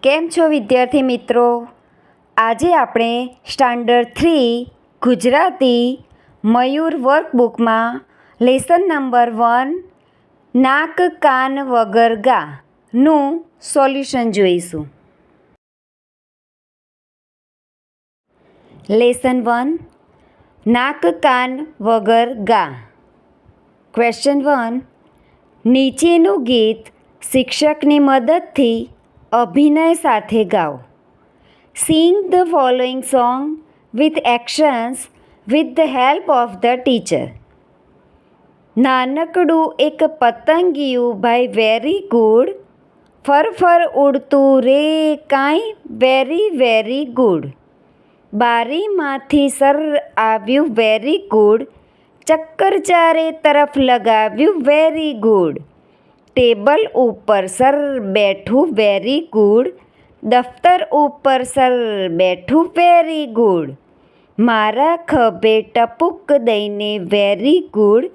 કેમ છો વિદ્યાર્થી મિત્રો? આજે આપણે સ્ટાન્ડર્ડ 3 ગુજરાતી મયુર વર્કબુકમાં લેસન નંબર 1 નાક કાન વગર ગા નું સોલ્યુશન જોઈશું. લેસન 1 નાક કાન વગર ગા. ક્વેશ્ચન 1. નીચેનું ગીત શિક્ષકની મદદથી અભિનય સાથે ગાઓ. Sing the following song with actions with the help of the teacher. નાનકડું એક પતંગિયું ભાઈ વેરી ગુડ, ફર ઉડતું રે કાંઈ વેરી વેરી ગુડ. બારીમાંથી સર આવ્યું વેરી ગુડ, ચક્કર ચારે તરફ લગાવ્યું વેરી ગુડ. ટેબલ ઉપર સર બેઠું વેરી ગુડ, દફતર ઉપર સર બેઠું વેરી ગુડ. મારા ખભે ટપુક દઈને વેરી ગુડ,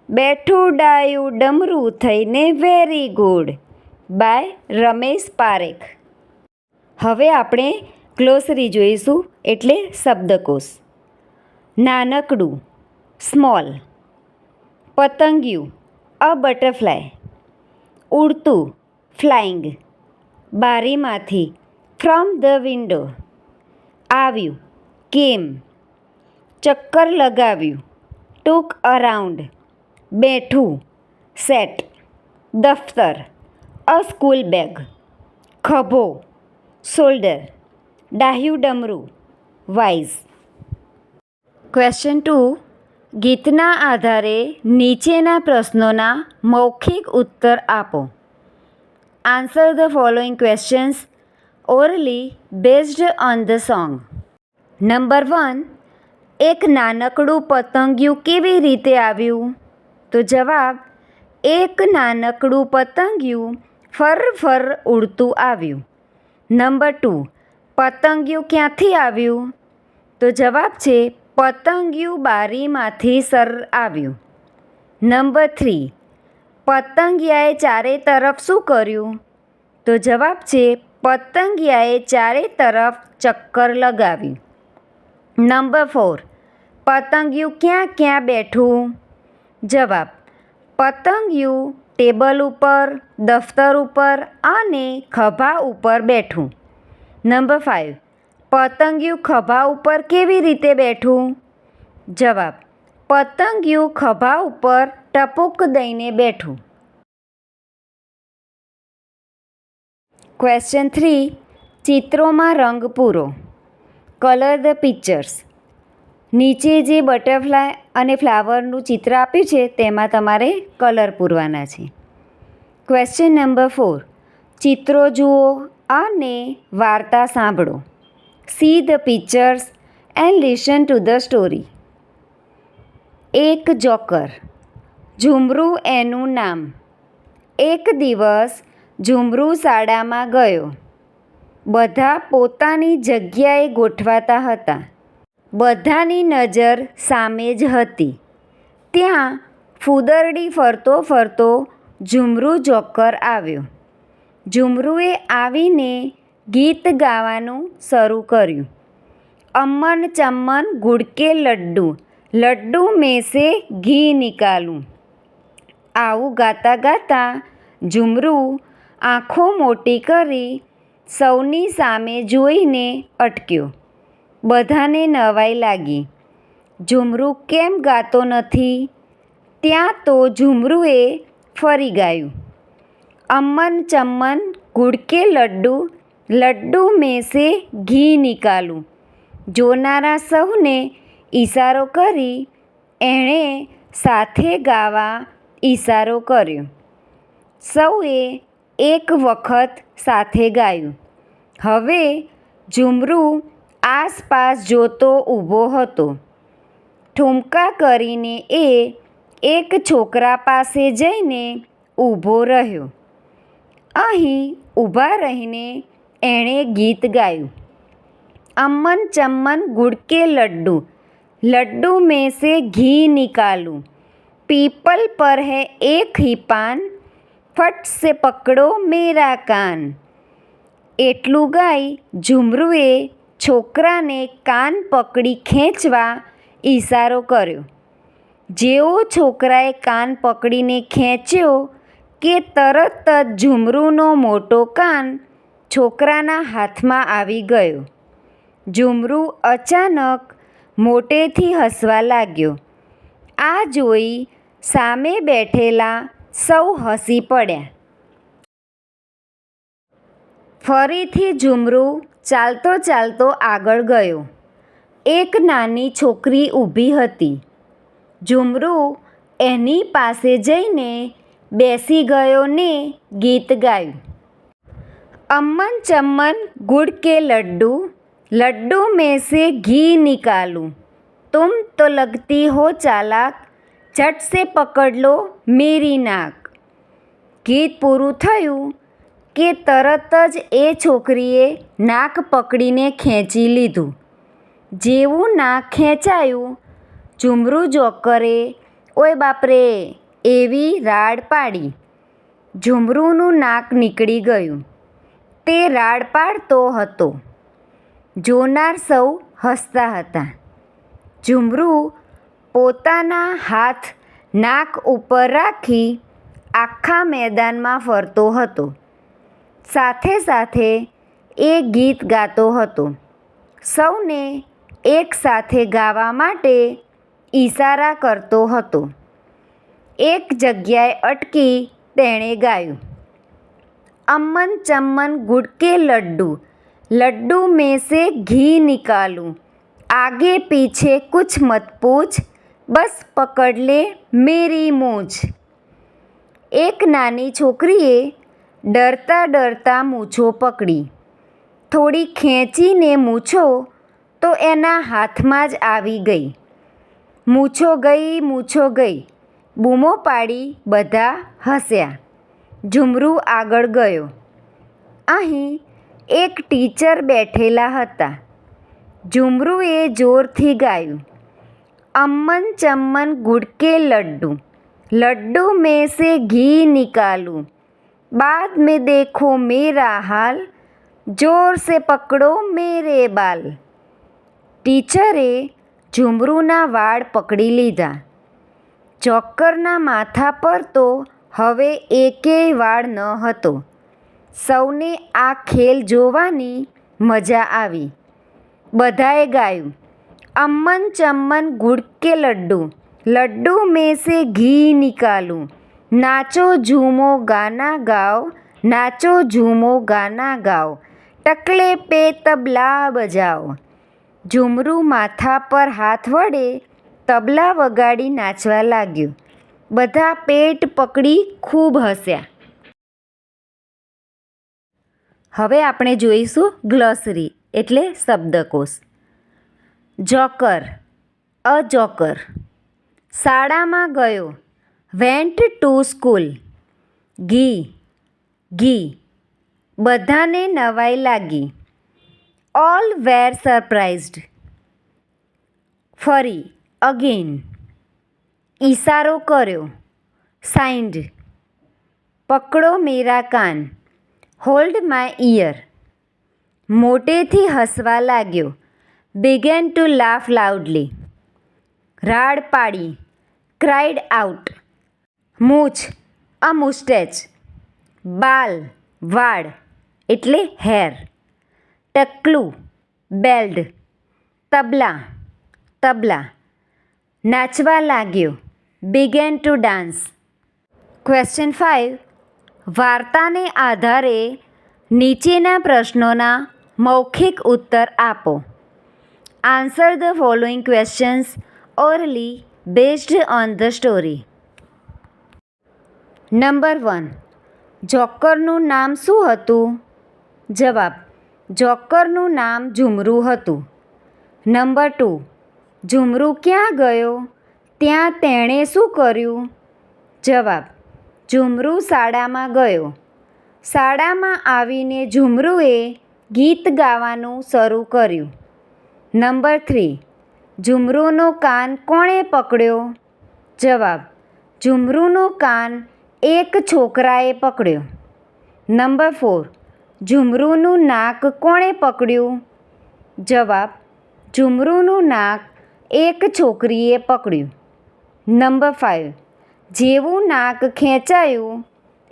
બેઠું ડાયું ડમરું થઈને very good. By Ramesh Parekh. હવે આપણે ગ્લોસરી જોઈશું, એટલે શબ્દકોશ. નાનકડું સ્મોલ, પતંગિયું અ બટરફ્લાય, ઉડતું ફ્લાઇંગ, બારીમાંથી ફ્રોમ ધ વિન્ડો, આવ્યું કેમ, ચક્કર લગાવ્યું ટૂક અરાઉન્ડ, બેઠું સેટ, દફતર અ સ્કૂલ બેગ, ખભો શોલ્ડર, ડાહ્યું ડમરું વાઇઝ. ક્વેશ્ચન 2. ગીતના આધારે નીચેના પ્રશ્નોના મૌખિક ઉત્તર આપો. Answer the following questions orally based on the song. Number 1. એક નાનકડું પતંગિયું કેવી રીતે આવ્યું? તો જવાબ, એક નાનકડું પતંગિયું ફર ઉડતું આવ્યું. નંબર 2. પતંગિયું ક્યાંથી આવ્યું? તો જવાબ છે પતંગિયું બારીમાંથી સર આવ્યું. નંબર 3. પતંગિયાએ ચારે તરફ શું કર્યું? તો જવાબ છે પતંગિયાએ ચારે તરફ ચક્કર લગાવ્યું. નંબર 4. પતંગિયું ક્યાં ક્યાં બેઠું? જવાબ, પતંગિયું ટેબલ ઉપર, દફતર ઉપર અને ખભા ઉપર બેઠું. નંબર 5. પતંગિયું ખભા ઉપર કેવી રીતે બેઠું? જવાબ, પતંગિયું ખભા ઉપર ટપુક દઈને બેઠું. ક્વેશ્ચન 3. ચિત્રોમાં રંગ પૂરો. Colour the pictures. નીચે જે બટરફ્લાય અને ફ્લાવરનું ચિત્ર આપ્યું છે તેમાં તમારે કલર પૂરવાના છે. Question number 4. ચિત્રો જુઓ અને વાર્તા સાંભળો. See the pictures and listen to the story. એક જોકર. ઝુમરું એનું નામ. એક દિવસ ઝુમરું શાળામાં ગયો. બધા પોતાની જગ્યાએ ગોઠવાતા હતા. બધાની નજર સામે જ હતી. ત્યાં ફૂદરડી ફરતો ઝુમરું જોકર આવ્યો. ઝુમરુએ આવીને ગીત ગાવાનું શરૂ કર્યું. અમન ચમન ગુડ કે લડ્ડુ, લડ્ડુ મેં સે ઘી નિકાલું. આવું ગાતા ગાતા ઝુમરું આંખો મોટી કરી સૌની સામે જોઈને અટક્યો. બધાને નવાઈ લાગી. ઝુમરું કેમ ગાતો નથી? ત્યાં તો ઝુમરુએ ફરી ગાયું. અમન ચમન ગુડ કે લડ્ડુ, લડ્ડુ મેં સે ઘી નિકાલું. જોનારા સૌને ઈશારો કરી એણે સાથે ગાવા ઈશારો કર્યો. સૌએ એક વખત સાથે ગાયું. હવે ઝુમરું આસપાસ જોતો ઊભો હતો. ઠુમકા કરીને એ એક છોકરા પાસે જઈને ઊભો રહ્યો. અહીં ઊભા રહીને એણે ગીત ગાયું. अमन चम्मन गुड़ के लड्डू, लड्डू में से घी निकालूं। पीपल पर है एक ही पान, फट से पकड़ो मेरा कान। એટલું ગાઈ ઝુમરૂએ છોકરાને કાન પકડી ખેંચવા ઈશારો કર્યો. જેવો છોકરાએ કાન પકડીને ખેંચ્યો કે તરત જ ઝુમરૂનો મોટો કાન છોકરાના હાથમાં આવી ગયો. ઝુમરૂ અચાનક મોટેથી હસવા લાગ્યો. આ જોઈ સામે બેઠેલા સૌ હસી પડ્યા. ફરીથી ઝુમરૂ ચાલતો ચાલતો આગળ ગયો. એક નાની છોકરી ઊભી હતી. ઝુમરૂ એની પાસે જઈને બેસી ગયો ને ગીત ગાયું. અમ્મન ચમ્મન ગુડ કે લડ્ડू, लड्डू में से घी निकालूं, तुम तो लगती हो चालाक, झट से पकड़ लो मेरी नाक. ગીત પૂરું થયું કે તરત જ એ છોકરીએ નાક પકડીને ખેંચી લીધું. જેવું નાક ખેંચાયું, ઝુમરૂ જોકરે ઓય બાપરે એવી રાડ પાડી. ઝુમરૂનું નાક નીકળી ગયું. તે રાડ પાડતો હતો. જોનાર સૌ હસતા હતા. ઝુમરૂ પોતાના હાથ નાક ઉપર રાખી આખા મેદાનમાં ફરતો હતો. સાથે સાથે એ ગીત ગાતો હતો. સૌને એક સાથે ગાવા માટે ઈશારા કરતો હતો. એક જગ્યાએ અટકી તેણે ગાયું, अम्मन चम्मन गुड़ के लड्डू, लड्डू में से घी निकालूं, आगे पीछे कुछ मत पूछ, बस पकड़ ले मेरी मूंछ. એક નાની છોકરીએ ડરતા ડરતા મૂછો પકડી. થોડી ખેંચીને મૂછો તો એના હાથમાં જ આવી ગઈ. મૂછો ગઈ બૂમો પાડી બધા હસ્યા. ઝુમરૂ આગળ ગયો. અહીં એક ટીચર બેઠેલા હતા. ઝુમરૂએ જોરથી ગાયું, अम्मन चम्मन गुड़ के लड्डू, लड्डू में से घी निकालूं, बाद में देखो मेरा हाल, जोर से पकड़ो मेरे बाल. ટીચરે ઝુમરૂના વાળ પકડી લીધા. જોકરના માથા પર તો હવે એકેય વાળ ન હતો. સૌને આ ખેલ જોવાની મજા આવી. બધાએ ગાયું, अम्मन चम्मन गुड़ के लड्डू, लड्डू में से घी निकालूं, नाचो झूमो गाना गाओ, नाचो झूमो गाना गाओ, टकले पे तबला बजाओ. ઝુમરૂ માથા પર હાથ વડે તબલા વગાડી નાચવા લાગ્યું. બધા પેટ પકડી ખૂબ હસ્યા. હવે આપણે જોઈશું ગ્લોસરી એટલે શબ્દકોશ. જોકર, અ જોકર. શાળામાં ગયો, વેન્ટ ટુ સ્કૂલ. ઘી. બધાને નવાઈ લાગી. ઓલ વેર સરપ્રાઇઝડ. ફરી, અગેન. ઈશારો કર્યો, સાઇન્ડ. પકડો મેરા કાન, હોલ્ડ માય ઇયર. મોટેથી હસવા લાગ્યો, began to laugh loudly. રાડ પાડી, cried out. મૂછ, a mustache. બાલ, વાળ એટલે હેર. ટકલું, બેલ્ડ. તબલા. નાચવા લાગ્યો, began to dance. ક્વેશ્ચન 5. વાર્તાને આધારે નીચેના પ્રશ્નોના મૌખિક ઉત્તર આપો. Answer the following questions orally based on the story. Number 1. જોકરનું નામ શું હતું? જવાબ, જોકરનું નામ ઝુમરૂ હતું. નંબર 2. ઝુમરૂ ક્યાં ગયો? ત્યાં તેણે શું કર્યું? જવાબ, ઝુમરૂ શાળામાં ગયો. શાળામાં આવીને ઝુમરૂએ ગીત ગાવાનું શરૂ કર્યું. નંબર 3. ઝુમરૂનો કાન કોણે પકડ્યો? જવાબ, ઝુમરૂનો કાન એક છોકરાએ પકડ્યો. નંબર 4. ઝુમરૂનું નાક કોણે પકડ્યું? જવાબ: ઝુમરૂનું નાક એક છોકરીએ પકડ્યું. નંબર 5. જેવું નાક ખેંચાયું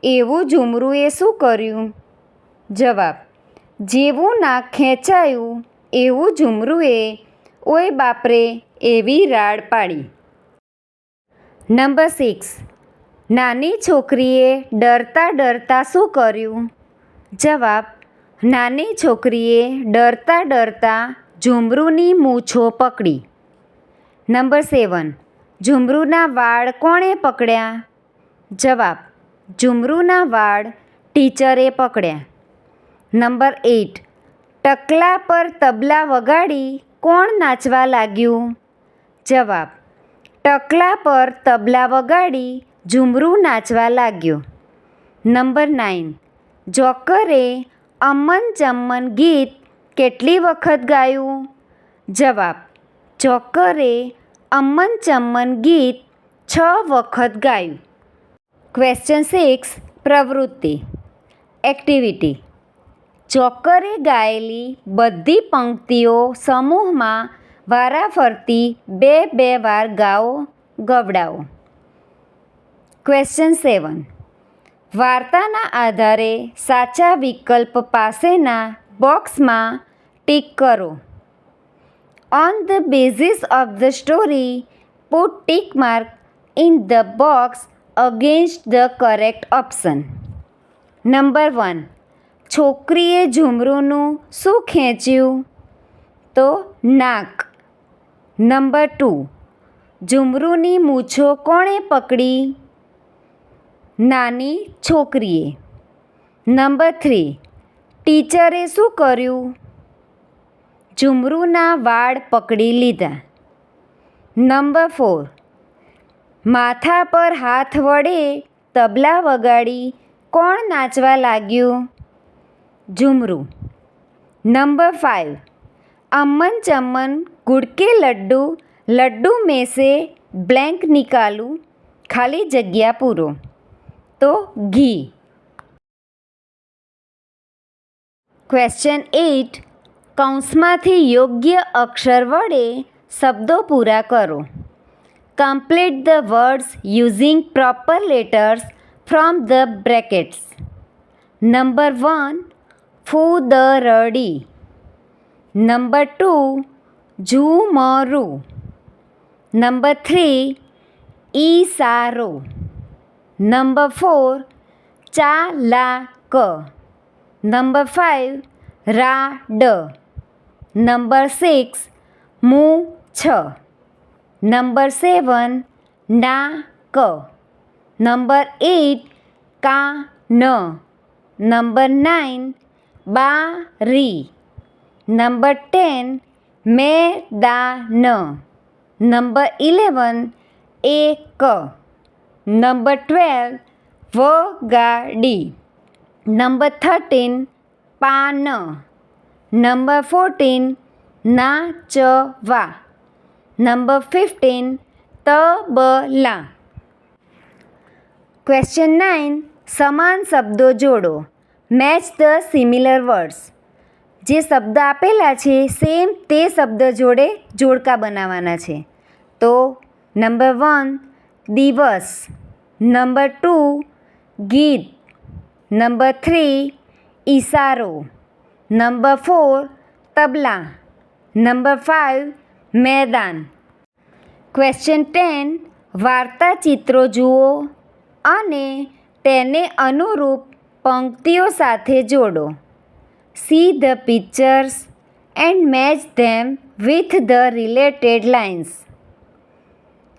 એવું ઝુમરૂએ શું કર્યું? જવાબ: જેવું નાક ખેંચાયું એવું ઝુમરૂએ ઓય બાપરે એવી રાડ પાડી. નંબર 6. નાની છોકરીએ ડરતા ડરતા શું કર્યું? જવાબ: નાની છોકરીએ ડરતા ડરતા ઝુમરૂની મૂછો પકડી. નંબર 7. ઝુમરૂના વાળ કોણે પકડ્યા? જવાબ: ઝુમરૂના વાળ ટીચરે પકડ્યા. નંબર 8. ટકલા પર તબલા વગાડી કોણ નાચવા લાગ્યું? જવાબ: ટકલા પર તબલા વગાડી ઝુમરૂ નાચવા લાગ્યો. નંબર 9. જોકરે અમન ચમન ગીત કેટલી વખત ગાયું? જવાબ: જોકરે અમન ચમન ગીત 6 વખત ગાયું. ક્વેશ્ચન 6. પ્રવૃત્તિ. એક્ટિવિટી. જોકરે ગાયેલી બધી પંક્તિઓ સમૂહમાં વારાફરતી 2 વાર ગાઓ. ગવડાવો. ક્વેશ્ચન 7. વાર્તાના આધારે સાચા વિકલ્પ પાસેના બોક્સમાં ટીક કરો. On the basis of the story, put tick mark in the box against the correct option. Number 1. છોકરીએ ઝુમરૂનું શું ખેંચ્યું? તો નાક. નંબર 2. ઝુમરૂની મૂછો કોણે પકડી? નાની છોકરીએ. નંબર 3. ટીચરે શું કર્યું? ઝુમરૂના વાળ પકડી લીધા. નંબર 4. માથા પર હાથ વડે તબલા વગાડી કોણ નાચવા લાગ્યું? ઝુમરૂ. નંબર 5. અમન ચમન ગુડકે લડ્ડू લડ્ડू में से ब्लैंक निकालूं खाली जग्या पूरो. તો ઘી. ક્વેશ્ચન 8. કૌંસમાંથી યોગ્ય અક્ષર વડે શબ્દો પૂરા કરો. Complete the words using proper letters from the brackets. Number 1. ફૂદરડી. નંબર 2. ઝુમરૂ. નંબર 3. ઈશારો. નંબર 4. ચાલાક. નંબર 5. રાડ. નંબર 6. મૂછ. નંબર 7. નાક. નંબર 8. કાન. નંબર 9. બારી. નંબર 10. મેદાન. નંબર 11. એક. નંબર 12. વગાડી. નંબર 13. પાન. નંબર 14. નાચવા. નંબર 15. તબલા. ક્વેશ્ચન 9. સમાન શબ્દો જોડો. Match the similar words. જે શબ્દ આપેલા છે સેમ તે શબ્દ જોડે જોડકા બનાવવાના છે. તો નંબર 1. દિવસ. નંબર 2. ગીત. નંબર 3. ઈશારો. નંબર 4. તબલા. નંબર 5. મેદાન. ક્વેશ્ચન 10. વાર્તા ચિત્રો જુઓ અને તેને અનુરૂપ પંક્તિઓ સાથે જોડો. See the pictures and match them with the related lines.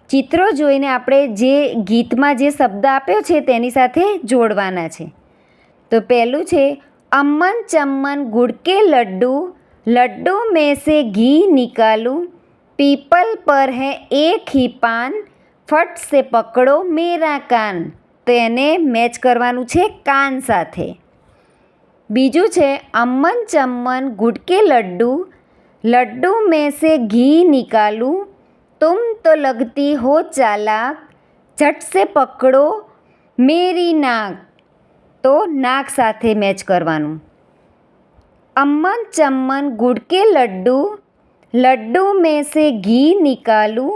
ચિત્રો જોઈને આપણે જે ગીતમાં જે શબ્દ આપ્યો છે તેની સાથે જોડવાના છે. તો પહેલું છે અમન ચમન ગુડકે લડ્ડू लड्डू में से घी निकालूं पीपल पर है एक ही पान फट से पकड़ो मेरा कान. તો એને મેચ કરવાનું છે કાન સાથે. બીજું છે અમન ચમન ગુડકે લડ્ડू लड्डू में से घी निकालूं तुम तो लगती हो चालाक झट से पकड़ो मेरी नाक. તો નાક સાથે મેચ કરવાનું. अम्मन चम्मन गुड़ के लड्डू, लड्डू में से घी निकालूं,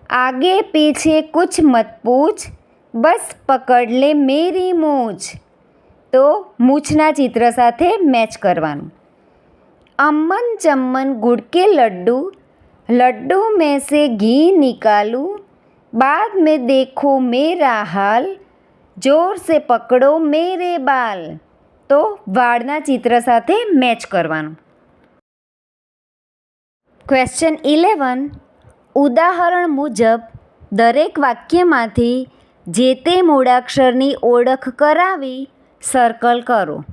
आगे पीछे कुछ मत पूछ, बस पकड़ ले मेरी मूछ. તો મૂછના ચિત્ર સાથે મેચ કરવાનું. अम्मन चम्मन गुड़ के लड्डू, लड्डू में से घी निकालूं, बाद में देखो मेरा हाल, जोर से पकड़ो मेरे बाल. તો વાળના ચિત્ર સાથે મેચ કરવાનું. ક્વેશ્ચન 11. ઉદાહરણ મુજબ દરેક વાક્યમાંથી જે તે મૂળાક્ષરની ઓળખ કરાવી સર્કલ કરો.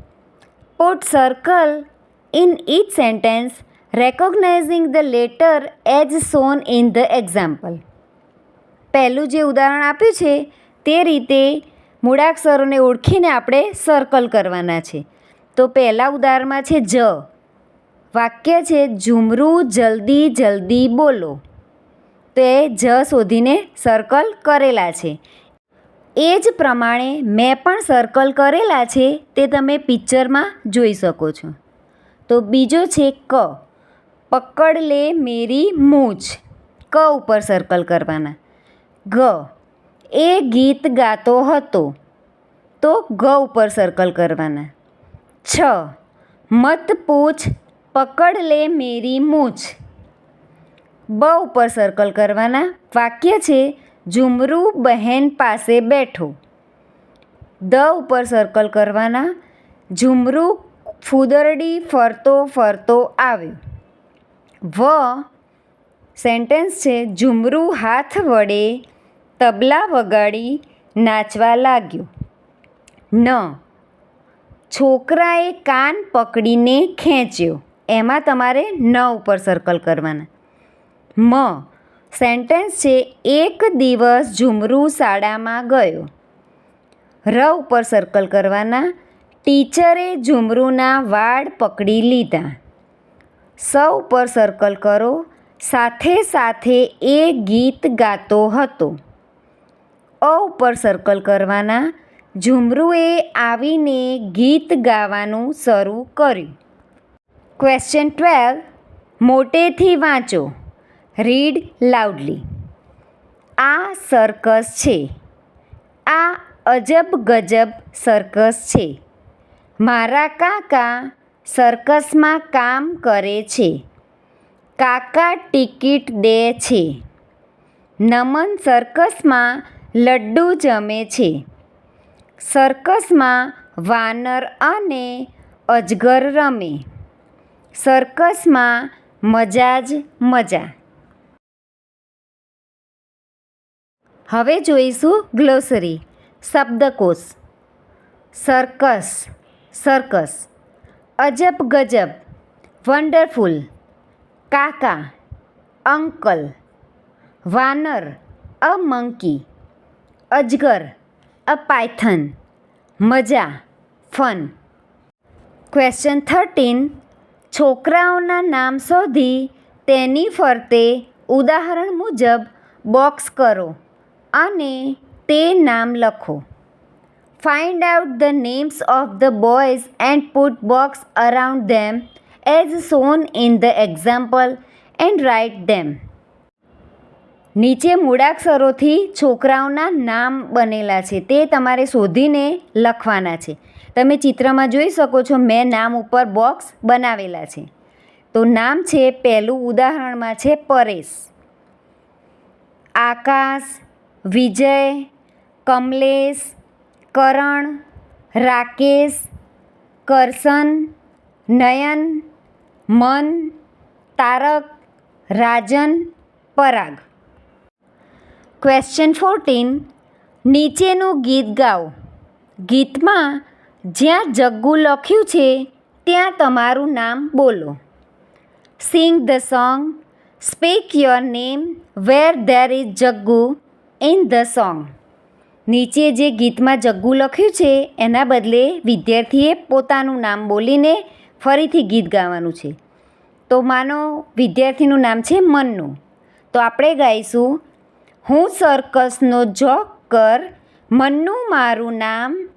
Put circle in each sentence recognizing the letter as shown in the example. પહેલું જે ઉદાહરણ આપ્યું છે તે રીતે મૂળાક્ષરોને ઓળખીને આપણે સર્કલ કરવાના છે. તો પહેલાં ઉદાહરણમાં છે જ. વાક્ય છે ઝુમરું જલ્દી જલ્દી બોલો. તે જ શોધીને સર્કલ કરેલા છે. એ જ પ્રમાણે મેં પણ સર્કલ કરેલા છે તે તમે પિક્ચરમાં જોઈ શકો છો. તો બીજો છે ક. પકડ લે મેરી મૂછ. ક ઉપર સર્કલ કરવાના. ગ. એ ગીત ગાતો હતો. તો ગ ઉપર સર્કલ કરવાના. છ. મત પૂછ પકડ લે મેરી મૂછ. બ ઉપર સર્કલ કરવાના. વાક્ય છે ઝુમરું બહેન પાસે બેઠો. દ ઉપર સર્કલ કરવાના. ઝુમરું ફૂદરડી ફરતો ફરતો આવ્યો. વ. સેન્ટેન્સ છે ઝુમરું હાથ વડે તબલા વગાડી નાચવા લાગ્યો. ન. છોકરાએ કાન પકડીને ખેંચ્યો. એમાં તમારે ન ઉપર સર્કલ કરવાના. મ. સેન્ટેન્સ છે એક દિવસ ઝુમરું શાળામાં ગયો. ર ઉપર સર્કલ કરવાના. ટીચરે ઝુમરુના વાળ પકડી લીધા. સ ઉપર સર્કલ કરો. સાથે સાથે એ ગીત ગાતો હતો. અ ઉપર સર્કલ કરવાના. ઝુમરુએ આવીને ગીત ગાવાનું શરૂ કર્યું. ક્વેશ્ચન 12. મોટેથી વાંચો. Read loudly. આ સર્કસ છે. આ અજબ ગજબ સર્કસ છે. મારા કાકા સર્કસમાં કામ કરે છે. કાકા ટિકિટ દે છે. નમન સર્કસમાં લડ્ડુ જમે છે. સર્કસમાં વાનર અને અજગર રમે. સર્કસમાં મજા જ મજા. હવે જોઈશું ગ્લોસરી શબ્દકોશ. Circus circus. અજબ ગજબ વન્ડરફુલ. કાકા અંકલ. વાનર અ મંકી. અજગર અ પાયથન. મજા ફન. ક્વેશ્ચન 13. છોકરાઓના નામ શોધી તેની ફરતે ઉદાહરણ મુજબ બોક્સ કરો અને તે નામ લખો. Find out the names of the boys and put box around them as shown in the example and write them. નીચે મૂળાક્ષરોથી છોકરાઓના નામ બનેલા છે તે તમારે શોધીને લખવાના છે. તમે ચિત્રમાં જોઈ શકો છો મેં નામ ઉપર બોક્સ બનાવેલા છે. તો નામ છે પહેલું ઉદાહરણમાં છે પરેશ. આકાશ, વિજય, કમલેશ, કરણ, રાકેશ, કરશન, નયન, મન, તારક, રાજન, પરાગ. ક્વેશ્ચન 14. નીચેનું ગીત ગાઓ. ગીતમાં જ્યાં જગ્ગુ લખ્યું છે ત્યાં તમારું નામ બોલો. Sing the song. Speak your name where there is Jaggu in the song. નીચે જે ગીતમાં જગ્ગુ લખ્યું છે એના બદલે વિદ્યાર્થીએ પોતાનું નામ બોલીને ફરીથી ગીત ગાવાનું છે. તો માનો વિદ્યાર્થીનું નામ છે મન્નુ. તો આપણે ગાઈશું હું સર્કસનો જોકર, મન્નુ મારું નામ,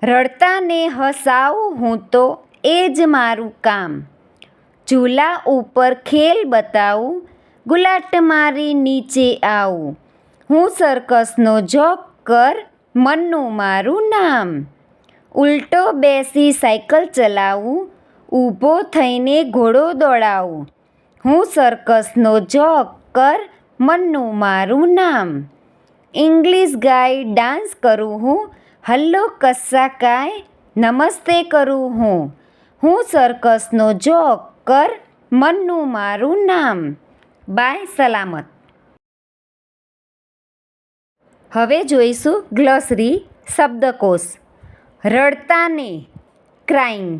રડતાને હસાવું હું તો એ જ મારું કામ. ઝૂલા ઉપર ખેલ બતાવું, ગુલાટ મારી નીચે આવું. હું સર્કસનો જોકર, મન્નું મારું નામ. ઉલટો બેસી સાયકલ ચલાવું, ઊભો થઈને ઘોડો દોડાવું. હું સર્કસનો જોકર, મન્નું મારું નામ. ઇંગ્લિશ ગાય ડાન્સ કરું હું, હલ્લો કસ્સા કાય, નમસ્તે કરું હું. હું સર્કસનો જોકર, મન્નું મારું નામ. બાય સલામત. હવે જોઈશું ગ્લોસરી શબ્દકોશ. રડતાને ક્રાઇંગ,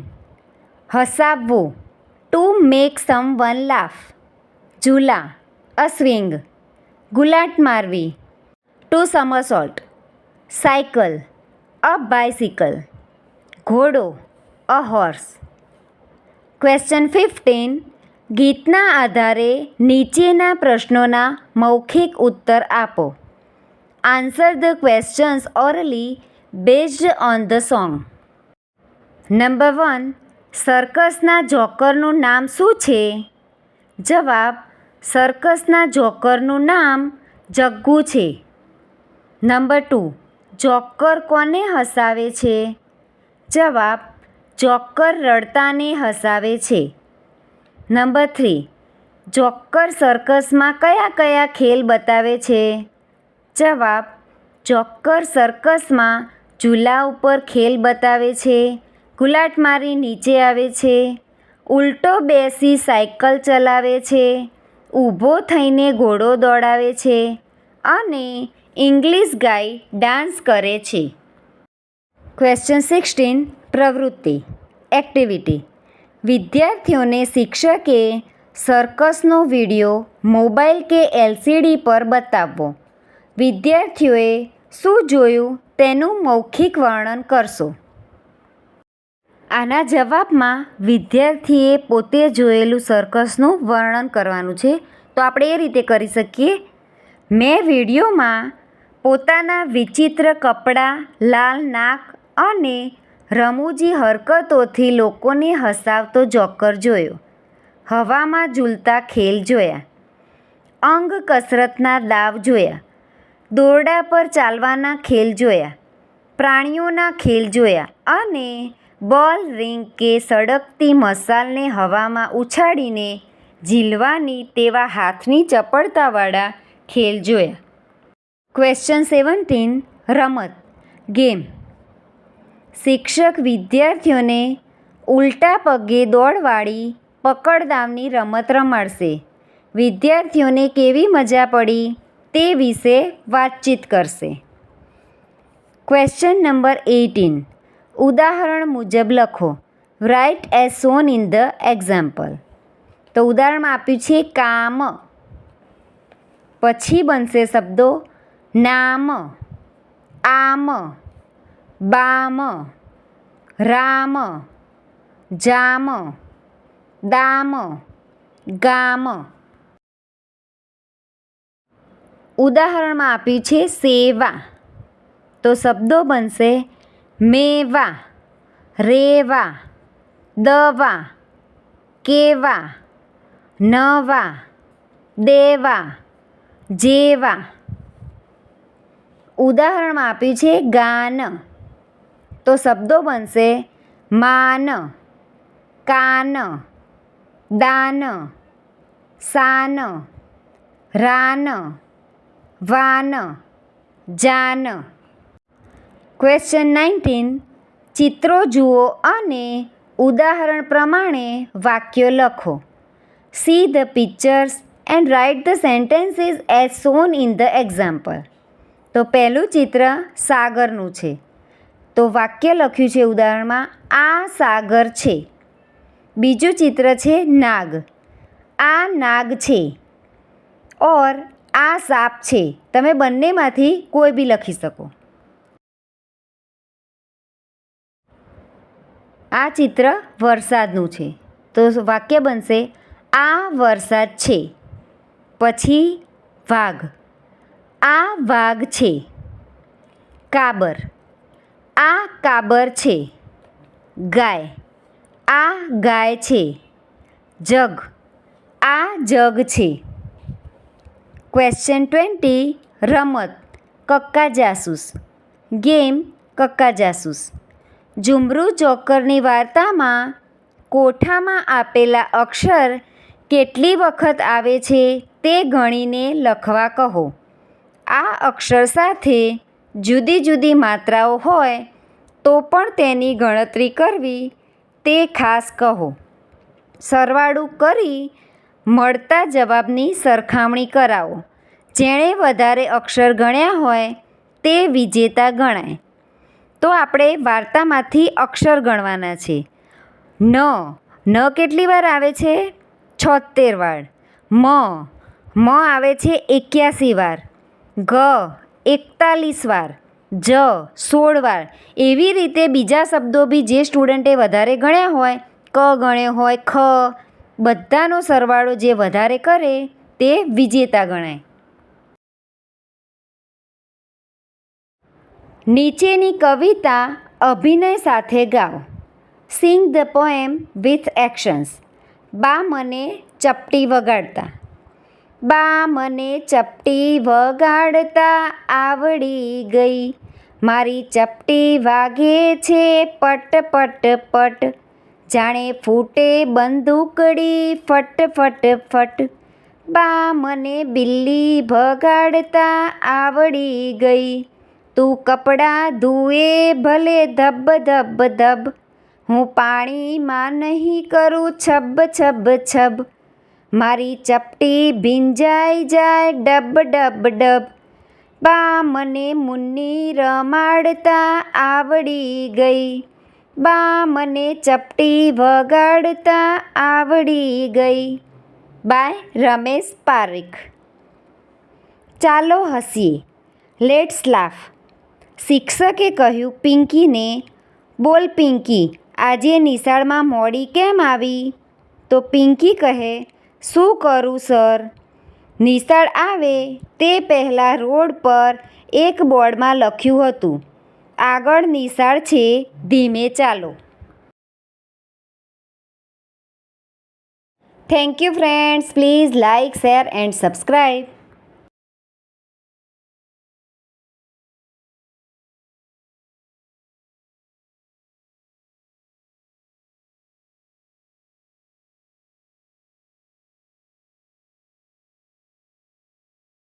હસાવવું ટુ મેક સમવન લાફ. ઝૂલા અ સ્વિંગ, ગુલાટ મારવી to somersault. Cycle a bicycle. ઘોડો અ હોર્સ. ક્વેશ્ચન 15. ગીતના આધારે નીચેના પ્રશ્નોના મૌખિક ઉત્તર આપો. Answer the questions orally based on the song. Number 1. સર્કસના જોકરનું નામ શું છે? જવાબ: સર્કસના જોકરનું નામ જગ્ગુ છે. નંબર 2. જોકર કોને હસાવે છે? જવાબ: જોકર રડતાને હસાવે છે. નંબર 3. જોકર સર્કસમાં કયા કયા ખેલ બતાવે છે? જવાબ: જોકર સર્કસમાં ઝૂલા ઉપર ખેલ બતાવે છે, ગુલાટ મારી નીચે આવે છે, ઉલટો બેસી સાયકલ ચલાવે છે, ઊભો થઈને ઘોડો દોડાવે છે અને ઇંગ્લિશ ગાય ડાન્સ કરે છે. ક્વેશ્ચન 16. પ્રવૃત્તિ એક્ટિવિટી. વિદ્યાર્થીઓને શિક્ષકે સર્કસનો વિડીયો મોબાઈલ કે LCD પર બતાવવો. વિદ્યાર્થીઓએ શું જોયું તેનું મૌખિક વર્ણન કરશો. આના જવાબમાં વિદ્યાર્થીએ પોતે જોયેલું સર્કસનું વર્ણન કરવાનું છે. તો આપણે એ રીતે કરી શકીએ: મેં વિડીયોમાં પોતાના વિચિત્ર કપડાં, લાલ નાક અને રમૂજી હરકતોથી લોકોને હસાવતો જોકર જોયો. હવામાં ઝૂલતા ખેલ જોયા. અંગ કસરતના દાવ જોયા. દોરડા પર ચાલવાના ખેલ જોયા. પ્રાણીઓના ખેલ જોયા અને બોલ રિંગ કે સળગતી મશાલને હવામાં ઉછાળીને ઝીલવાની તેવા હાથની ચપળતાવાળા ખેલ જોયા. ક્વેશ્ચન 17. રમત ગેમ. શિક્ષક વિદ્યાર્થીઓને ઉલટા પગે દોડવાળી પકડદાવની રમત રમાડશે. વિદ્યાર્થીઓને કેવી મજા પડી તે વિશે વાતચીત કરશે. Question number 18. ઉદાહરણ મુજબ લખો. Write as shown in the example. તો ઉદાહરણમાં આપ્યું છે કામ. પછી બનશે શબ્દો નામ, આમ, બામ, રામ, જામ, દામ, ગામ. ઉદાહરણમાં આપ્યું છે સેવા. તો શબ્દો બનશે મેવા, રેવા, દવા, કેવા, નવા, દેવા, જેવા. ઉદાહરણમાં આપ્યું છે ગાન. તો શબ્દો બનશે માન, કાન, દાન, સાન, રાન, વાન, જાન. ક્વેશ્ચન 19. ચિત્રો જુઓ અને ઉદાહરણ પ્રમાણે વાક્યો લખો. See the pictures and write the sentences as shown in the example. તો પહેલું ચિત્ર સાગરનું છે. તો વાક્ય લખ્યું છે ઉદાહરણમાં આ સાગર છે. બીજું ચિત્ર છે નાગ. આ નાગ છે. ઓર આ સાપ છે. તમે બંનેમાંથી કોઈ બી લખી શકો. આ ચિત્ર વરસાદનું છે. તો વાક્ય બનશે આ વરસાદ છે. પછી વાઘ. આ વાઘ છે. કાબર. આ કાબર છે. ગાય. આ ગાય છે. જગ, આ જગ છે. ક્વેશ્ચન 20. રમત કક્કા જાસૂસ. ગેમ કક્કા જાસૂસ. ઝુમરૂ જોકરની વાર્તામાં કોઠામાં આપેલા અક્ષર કેટલી વખત આવે છે તે ગણીને લખવા કહો. આ અક્ષર સાથે જુદી જુદી માત્રાઓ હોય તો પણ તેની ગણતરી કરવી તે ખાસ કહો. સરવાળું કરી મળતા જવાબની સરખામણી કરાવો. જેણે વધારે અક્ષર ગણ્યા હોય તે વિજેતા ગણાય. તો આપણે વાર્તામાંથી અક્ષર ગણવાના છે. ન કેટલી વાર આવે છે? 76 વાર. મ આવે છે 81 વાર. ગ 41 વાર. જ 16 વાર. એવી રીતે બીજા શબ્દો બી જે સ્ટુડન્ટે વધારે ગણ્યા હોય, ક ગણ્યો હોય, ખ, બધાનો સરવાળો જે વધારે કરે તે વિજેતા ગણાય. નીચેની કવિતા અભિનય સાથે ગાઓ. Sing the poem with actions. બા મને ચપટી વગાડતા. બા મને ચપટી વગાડતા આવડી ગઈ. મારી ચપટી વાગે છે પટ પટ પટ. જાણે ફૂટે બંદૂકડી ફટ ફટ ફટ. બા મને બિલ્લી ભગાડતા આવડી ગઈ. તું કપડાં ધુએ ભલે ધબ ધબ ધબ. હું પાણીમાં નહીં કરું છબ છબ છબ. મારી ચપટી ભીંજાઈ જાય ડબ ડબ ડબ. બા મને મુન્ની રમાડતા આવડી ગઈ. બા મને ચપટી વગાડતા આવડી ગઈ. બાય રમેશ પારેખ. ચાલો હસીએ. Let's laugh. શિક્ષકે કહ્યું પિંકીને, બોલ પિંકી, આજે નિશાળમાં મોડી કેમ આવી? તો પિંકી કહે, શું કરું સર? નિશાળ આવે તે પહેલાં રોડ પર એક બોર્ડમાં લખ્યું હતું, આગળ નિશાળ છે, ધીમે ચાલો. Thank you friends. Please like, share and subscribe.